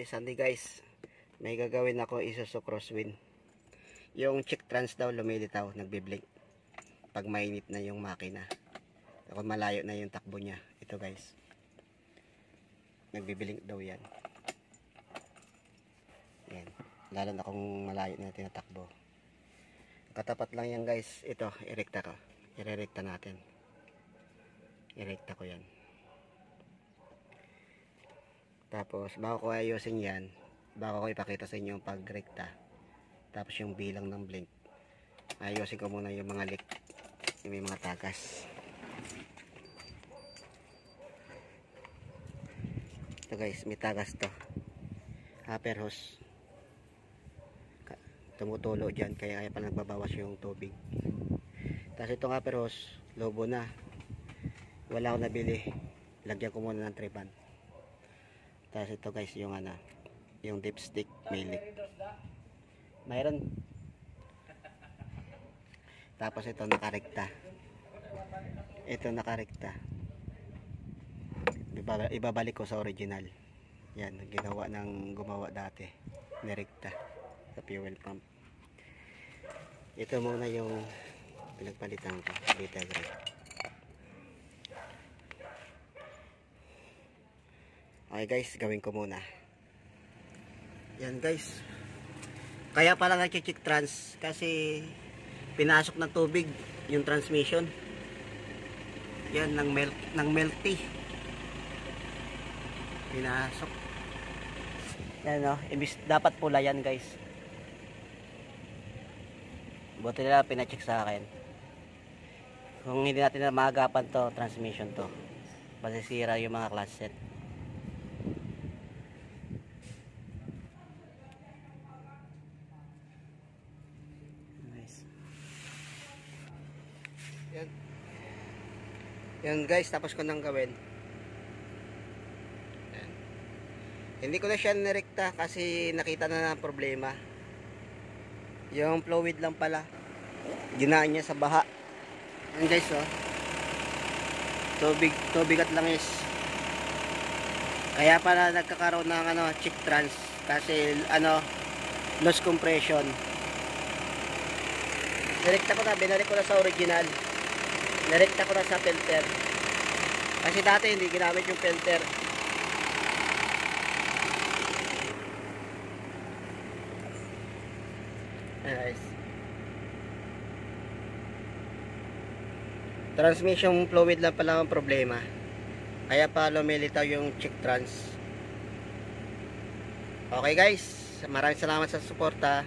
Sunday guys, may gagawin ako, Isuzu Crosswind. Yung check trans daw lumilitaw, nagbiblink pag mainit na yung makina, ako malayo na yung takbo niya. Ito guys, nagbiblink daw yan. Yan, lalo na kung malayo na tinatakbo. Katapat lang yan guys. Ito, irekta ko, irerekta natin, irekta ko yan. Tapos bago ko ayusin yan, bago ko ipakita sa inyo yung pagrekta, tapos yung bilang ng blink, ayusin ko muna yung mga leak, yung may mga tagas. Ito guys, may tagas to, upper hose, tumutulo dyan, kaya pala nagbabawas yung tubig. Tapos itong upper hose, lobo na, wala akong nabili, lagyan ko muna ng trepan. Tapos ito guys, yung yung dipstick may leak, mayroon. Tapos ito nakarekta, ito nakarekta, ibabalik ko sa original. Yan, ginawa ng gumawa dati, nirekta sa fuel pump. Ito muna yung pinagpalitan ko, beta grade. Okay guys, gawin ko muna. Yan guys, kaya pala nag-check trans, kasi pinasok ng tubig yung transmission. Yan, ng melty pinasok. Yan o, dapat pula yan guys. Buti nila pinacheck sa akin. Kung hindi natin na maagapan to, transmission to, masisira yung mga clutch set. Yan guys, tapos ko nang gawin. Yan. Hindi ko na siya nirekta kasi nakita na ng problema. Yung fluid lang pala, ginaan niya sa baha. Yan guys, oh, tubig at langis. Kaya pala nagkakaroon ng check trans, kasi loss compression. Nirekta ko na, binalik ko na sa original. Nirekta ko na sa filter, kasi dati hindi ginamit yung filter. Nice. Transmission fluid lang pala ang problema, kaya pa lumilitaw yung check trans. Okay guys, maraming salamat sa suporta.